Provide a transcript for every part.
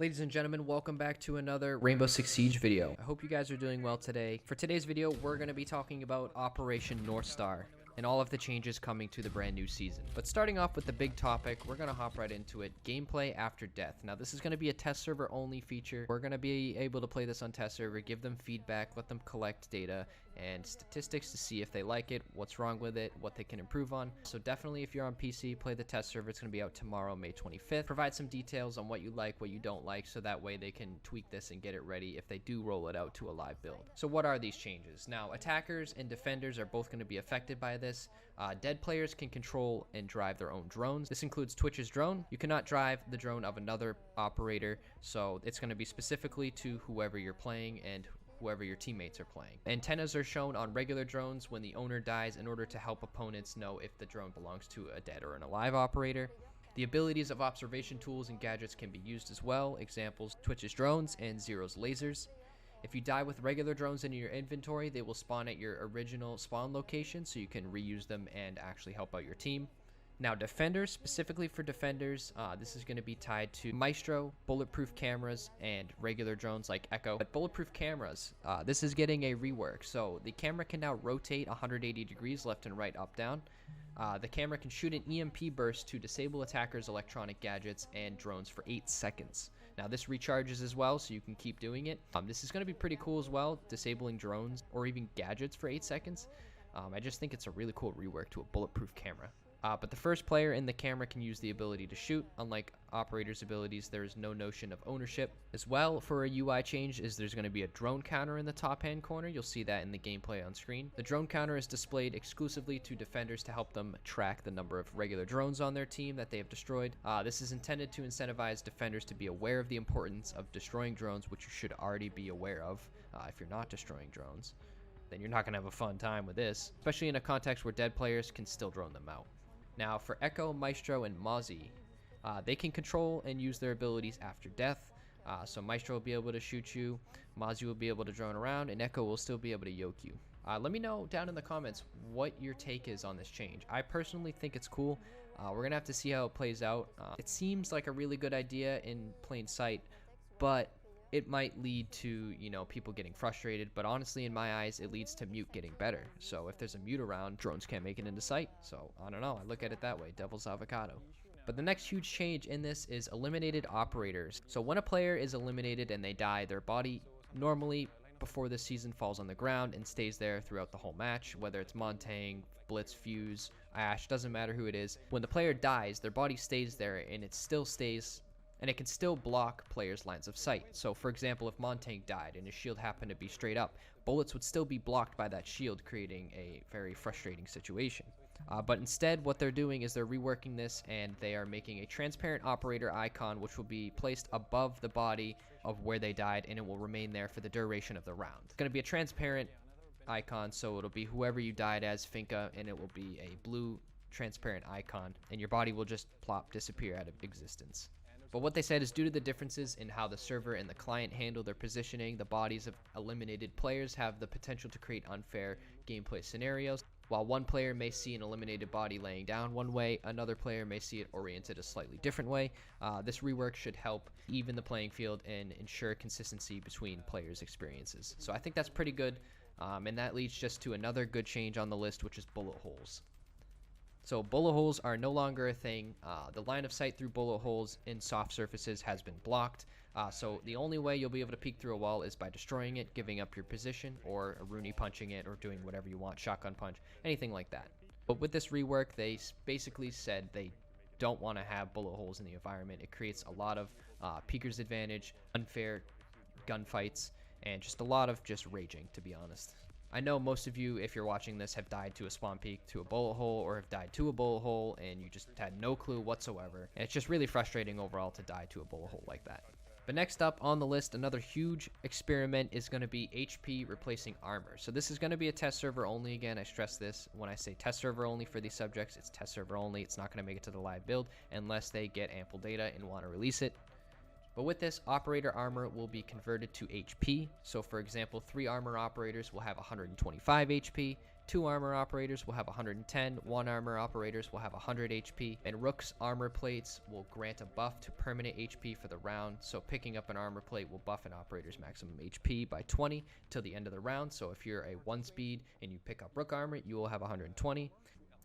Ladies and gentlemen, welcome back to another Rainbow Six Siege video. I hope you guys are doing well today. For today's video, we're going to be talking about Operation North Star and all of the changes coming to the brand new season. But starting off with the big topic, we're going to hop right into it. Gameplay after death. Now, this is going to be a test server only feature. We're going to be able to play this on test server, give them feedback, let them collect data and statistics to see if they like it, what's wrong with it, what they can improve on. So definitely if you're on PC, play the test server. It's going to be out tomorrow, May 25th. Provide some details on what you like, what you don't like, so that way they can tweak this and get it ready if they do roll it out to a live build. So what are these changes? Now, attackers and defenders are both going to be affected by this. Dead players can control and drive their own drones. This includes Twitch's drone. You cannot drive the drone of another operator, so it's going to be specifically to whoever you're playing and whoever your teammates are playing. Antennas are shown on regular drones when the owner dies in order to help opponents know if the drone belongs to a dead or an alive operator. The abilities of observation tools and gadgets can be used as well. Examples, Twitch's drones and Zero's lasers. If you die with regular drones in your inventory, they will spawn at your original spawn location, so you can reuse them and actually help out your team. Now, defenders, specifically for defenders, this is going to be tied to Maestro, bulletproof cameras, and regular drones like Echo. But bulletproof cameras, this is getting a rework. So the camera can now rotate 180 degrees left and right, up, down. The camera can shoot an EMP burst to disable attackers' electronic gadgets and drones for 8 seconds. Now, this recharges as well, so you can keep doing it. This is going to be pretty cool as well, disabling drones or even gadgets for 8 seconds. I just think it's a really cool rework to a bulletproof camera. But the first player in the camera can use the ability to shoot. Unlike operators' abilities, there is no notion of ownership. As well, for a UI change, is there's going to be a drone counter in the top hand corner. You'll see that in the gameplay on screen. The drone counter is displayed exclusively to defenders to help them track the number of regular drones on their team that they have destroyed. This is intended to incentivize defenders to be aware of the importance of destroying drones, which you should already be aware of. If you're not destroying drones, then you're not going to have a fun time with this, especially in a context where dead players can still drone them out. Now, for Echo, Maestro, and Mozzie, they can control and use their abilities after death. So Maestro will be able to shoot you, Mozzie will be able to drone around, and Echo will still be able to yoke you. Let me know down in the comments what your take is on this change. I personally think it's cool. We're going to have to see how it plays out. It seems like a really good idea in plain sight, but it might lead to, people getting frustrated, but honestly, in my eyes, it leads to mute getting better. So if there's a mute around, drones can't make it into sight. So I don't know, I look at it that way, devil's avocado. But the next huge change in this is eliminated operators. So when a player is eliminated and they die, their body normally before this season falls on the ground and stays there throughout the whole match, whether it's Montang, Blitz, Fuse, Ash, doesn't matter who it is. When the player dies, their body stays there and it still stays, and it can still block players' lines of sight. So for example, if Montang died and his shield happened to be straight up, bullets would still be blocked by that shield, creating a very frustrating situation. But instead, what they're doing is they're reworking this, and they are making a transparent operator icon, which will be placed above the body of where they died, and it will remain there for the duration of the round. It's going to be a transparent icon, so it'll be whoever you died as, Finka, and it will be a blue transparent icon, and your body will just plop, disappear out of existence. But what they said is due to the differences in how the server and the client handle their positioning, the bodies of eliminated players have the potential to create unfair gameplay scenarios. While one player may see an eliminated body laying down one way, another player may see it oriented a slightly different way. This rework should help even the playing field and ensure consistency between players' experiences. So I think that's pretty good, and that leads just to another good change on the list, which is bullet holes. So bullet holes are no longer a thing. The line of sight through bullet holes in soft surfaces has been blocked. So the only way you'll be able to peek through a wall is by destroying it, giving up your position, or Rooney punching it, or doing whatever you want, shotgun punch, anything like that. But with this rework, they basically said they don't want to have bullet holes in the environment. It creates a lot of peeker's advantage, unfair gunfights, and just a lot of just raging, to be honest. I know most of you, if you're watching this, have died to a spawn peek, to a bullet hole, or have died to a bullet hole, and you just had no clue whatsoever. And it's just really frustrating overall to die to a bullet hole like that. But next up on the list, another huge experiment is going to be HP replacing armor. So this is going to be a test server only. Again, I stress this when I say test server only for these subjects. It's test server only. It's not going to make it to the live build unless they get ample data and want to release it. But with this, operator armor will be converted to HP. So for example, 3 armor operators will have 125 HP, 2 armor operators will have 110, 1 armor operators will have 100 HP, and Rook's armor plates will grant a buff to permanent HP for the round, so picking up an armor plate will buff an operator's maximum HP by 20 till the end of the round, so if you're a 1 speed and you pick up Rook armor, you will have 120.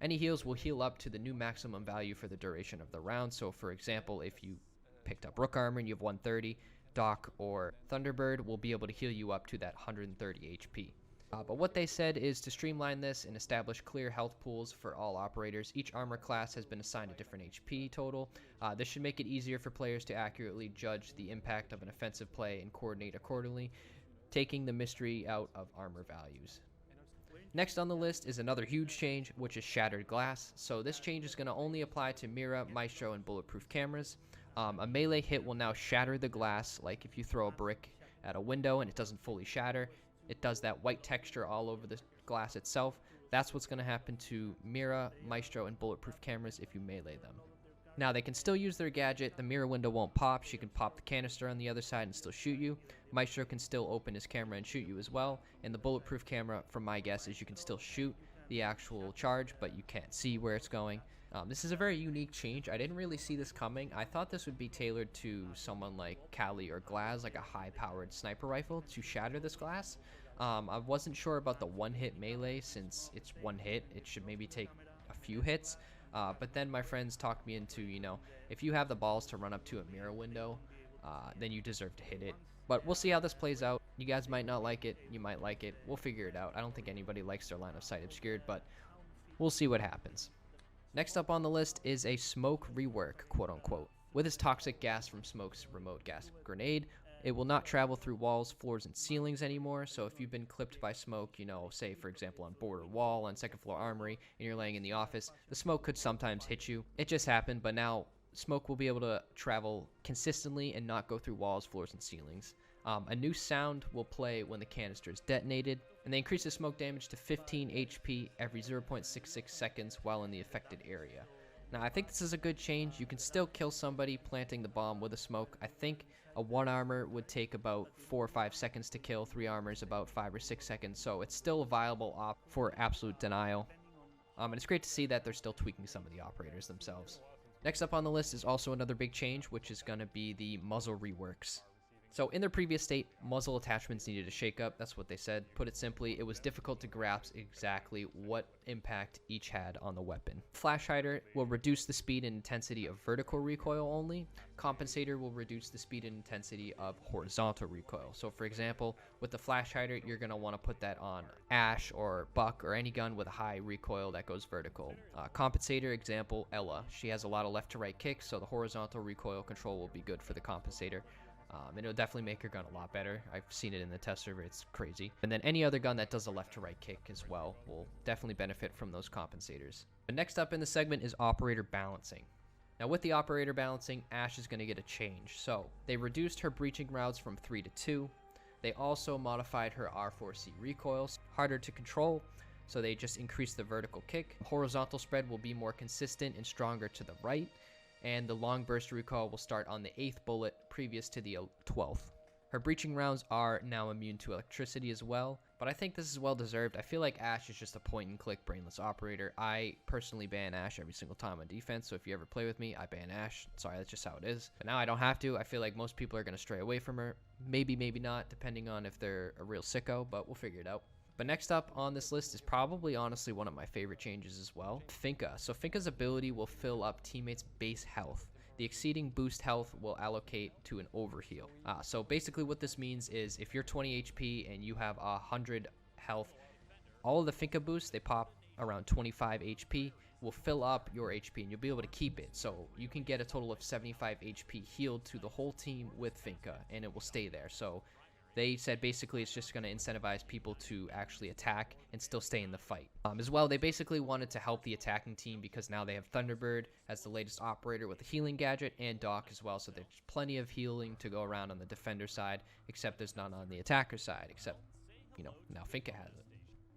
Any heals will heal up to the new maximum value for the duration of the round, so for example, if you picked up Rook armor and you have 130, Doc or Thunderbird will be able to heal you up to that 130 HP. But what they said is to streamline this and establish clear health pools for all operators. Each armor class has been assigned a different HP total. This should make it easier for players to accurately judge the impact of an offensive play and coordinate accordingly, taking the mystery out of armor values. Next on the list is another huge change, which is shattered glass. So this change is going to only apply to Mira, Maestro, and bulletproof cameras. A melee hit will now shatter the glass, like if you throw a brick at a window and it doesn't fully shatter. It does that white texture all over the glass itself. That's what's going to happen to Mira, Maestro, and bulletproof cameras if you melee them. Now, they can still use their gadget. The mirror window won't pop. She can pop the canister on the other side and still shoot you. Maestro can still open his camera and shoot you as well. And the bulletproof camera, from my guess, is you can still shoot the actual charge, but you can't see where it's going. This is a very unique change. I didn't really see this coming. I thought this would be tailored to someone like Kali or Glaz, like a high-powered sniper rifle, to shatter this glass. I wasn't sure about the one-hit melee. Since it's one hit, it should maybe take a few hits. But then my friends talked me into, if you have the balls to run up to a mirror window, then you deserve to hit it. But we'll see how this plays out. You guys might not like it. You might like it. We'll figure it out. I don't think anybody likes their line of sight obscured, but we'll see what happens. Next up on the list is a Smoke rework, quote-unquote. With his toxic gas from Smoke's remote gas grenade, it will not travel through walls, floors, and ceilings anymore. So if you've been clipped by smoke, say, for example, on border wall, on second floor armory, and you're laying in the office, the smoke could sometimes hit you. It just happened, but now smoke will be able to travel consistently and not go through walls, floors, and ceilings. A new sound will play when the canister is detonated, and they increase the smoke damage to 15 HP every 0.66 seconds while in the affected area. Now, I think this is a good change. You can still kill somebody planting the bomb with a smoke. I think a 1 armor would take about 4 or 5 seconds to kill, 3 armors about 5 or 6 seconds, so it's still a viable op for absolute denial. And it's great to see that they're still tweaking some of the operators themselves. Next up on the list is also another big change, which is going to be the muzzle reworks. So in their previous state, muzzle attachments needed a shakeup. That's what they said. Put it simply, it was difficult to grasp exactly what impact each had on the weapon. Flash hider will reduce the speed and intensity of vertical recoil only. Compensator will reduce the speed and intensity of horizontal recoil. So for example, with the flash hider, you're going to want to put that on Ash or Buck or any gun with a high recoil that goes vertical. Compensator, example, Ella. She has a lot of left to right kicks, so the horizontal recoil control will be good for the compensator. And it'll definitely make your gun a lot better. I've seen it in the test server, it's crazy. And then any other gun that does a left to right kick as well will definitely benefit from those compensators. But next up in the segment is operator balancing. Now with the operator balancing, Ash is going to get a change. So they reduced her breaching routes from 3 to 2. They also modified her R4C recoils, harder to control, so they just increased the vertical kick. Horizontal spread will be more consistent and stronger to the right. And the long burst recoil will start on the 8th bullet previous to the 12th. Her breaching rounds are now immune to electricity as well, but I think this is well deserved. I feel like Ash is just a point and click brainless operator. I personally ban Ash every single time on defense, so if you ever play with me, I ban Ash. Sorry, that's just how it is. But now I don't have to. I feel like most people are going to stray away from her. Maybe, maybe not, depending on if they're a real sicko, but we'll figure it out. But next up on this list is probably honestly one of my favorite changes as well, Finka. So Finka's ability will fill up teammates' base health. The exceeding boost health will allocate to an overheal. So basically what this means is if you're 20 HP and you have 100 health, all of the Finka boosts, they pop around 25 HP, will fill up your HP and you'll be able to keep it. So you can get a total of 75 HP healed to the whole team with Finka and it will stay there. So they said basically it's just going to incentivize people to actually attack and still stay in the fight. As well, they basically wanted to help the attacking team because now they have Thunderbird as the latest operator with a healing gadget and Doc as well, so there's plenty of healing to go around on the defender side, except there's none on the attacker side, except, now Finka has it.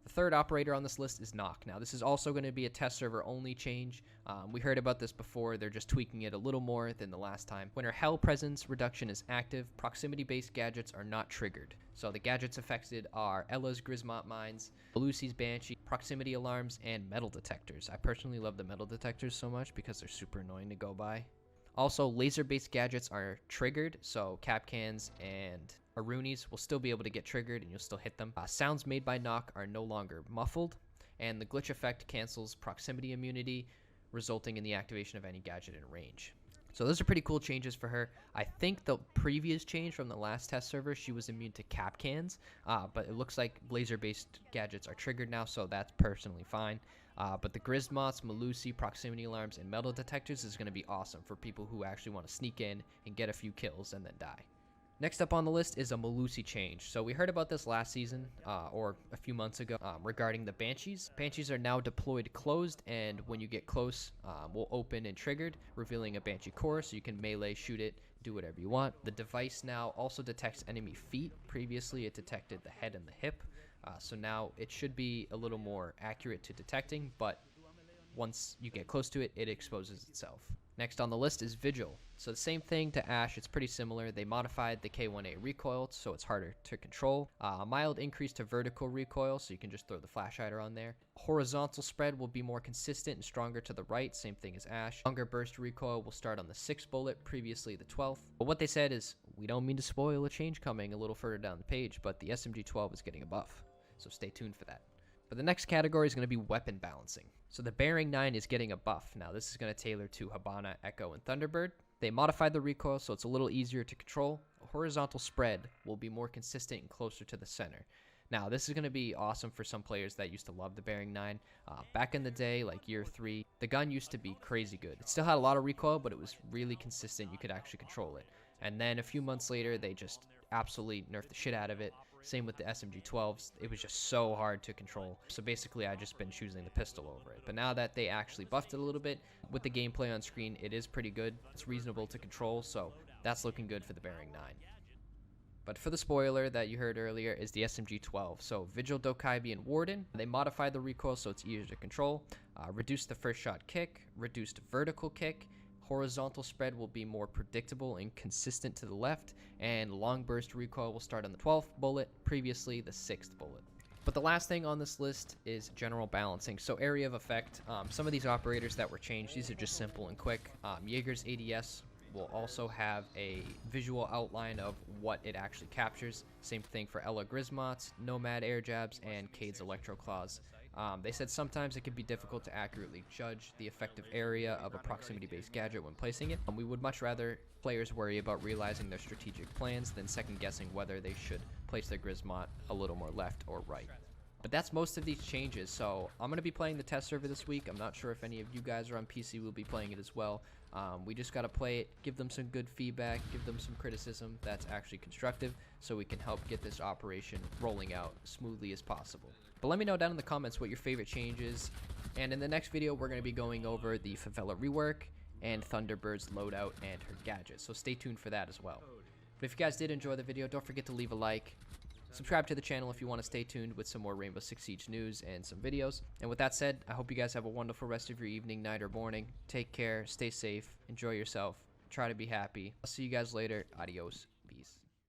The The third operator on this list is Knock. Now, this is also going to be a test server only change. We heard about this before. They're just tweaking it a little more than the last time. When her Hell presence reduction is active, proximity-based gadgets are not triggered. So the gadgets affected are Ella's Grismont Mines, Malusi's Banshee, proximity alarms, and metal detectors. I personally love the metal detectors so much because they're super annoying to go by. Also, laser-based gadgets are triggered, so cap cans and Arunis will still be able to get triggered and you'll still hit them. Sounds made by Knock are no longer muffled, and the glitch effect cancels proximity immunity, resulting in the activation of any gadget in range. So those are pretty cool changes for her. I think the previous change from the last test server, she was immune to cap cans, but it looks like laser-based gadgets are triggered now, so that's personally fine. But the Grismots, Malusi, proximity alarms, and metal detectors is going to be awesome for people who actually want to sneak in and get a few kills and then die. Next up on the list is a Malusi change. So we heard about this last season, or a few months ago, regarding the Banshees. Banshees are now deployed closed, and when you get close, will open and triggered, revealing a Banshee core, so you can melee, shoot it, do whatever you want. The device now also detects enemy feet. Previously, it detected the head and the hip, so now it should be a little more accurate to detecting, but once you get close to it, it exposes itself. Next on the list is Vigil. So the same thing to Ash, it's pretty similar. They modified the K1A recoil, so it's harder to control. A mild increase to vertical recoil, so you can just throw the flash hider on there. Horizontal spread will be more consistent and stronger to the right, same thing as Ash. Longer burst recoil will start on the 6th bullet, previously the 12th. But what they said is, we don't mean to spoil a change coming a little further down the page, but the SMG-12 is getting a buff, so stay tuned for that. But the next category is going to be weapon balancing. So the Bearing 9 is getting a buff. Now this is going to tailor to Habana, Echo, and Thunderbird. They modified the recoil so it's a little easier to control. A horizontal spread will be more consistent and closer to the center. Now this is going to be awesome for some players that used to love the Bearing 9. Back in the day, like year 3, the gun used to be crazy good. It still had a lot of recoil, but it was really consistent. You could actually control it. And then a few months later, they just absolutely nerfed the shit out of it. Same with the SMG-12s. It was just so hard to control. So basically, I just been choosing the pistol over it. But now that they actually buffed it a little bit, with the gameplay on screen, it is pretty good. It's reasonable to control, so that's looking good for the Bearing 9. But for the spoiler that you heard earlier is the SMG-12. So Vigil, Dokaibi, and Warden, they modified the recoil so it's easier to control, reduced the first shot kick, reduced vertical kick, horizontal spread will be more predictable and consistent to the left, and long burst recoil will start on the 12th bullet, previously the 6th bullet. But the last thing on this list is general balancing. So area of effect, some of these operators that were changed, these are just simple and quick. Jaeger's ADS will also have a visual outline of what it actually captures. Same thing for Ella Grismots, Nomad air jabs, and Cade's Electro Claws. They said sometimes it can be difficult to accurately judge the effective area of a proximity-based gadget when placing it. We would much rather players worry about realizing their strategic plans than second-guessing whether they should place their Grismot a little more left or right. But that's most of these changes, so I'm going to be playing the test server this week. I'm not sure if any of you guys are on PC will be playing it as well. We just got to play it, give them some good feedback, give them some criticism that's actually constructive, so we can help get this operation rolling out smoothly as possible. But let me know down in the comments what your favorite change is, and in the next video we're going to be going over the Favela rework and Thunderbird's loadout and her gadget, so stay tuned for that as well. But if you guys did enjoy the video, don't forget to leave a like. Subscribe to the channel if you want to stay tuned with some more Rainbow Six Siege news and some videos. And with that said, I hope you guys have a wonderful rest of your evening, night, or morning. Take care, stay safe, enjoy yourself, try to be happy. I'll see you guys later. Adios.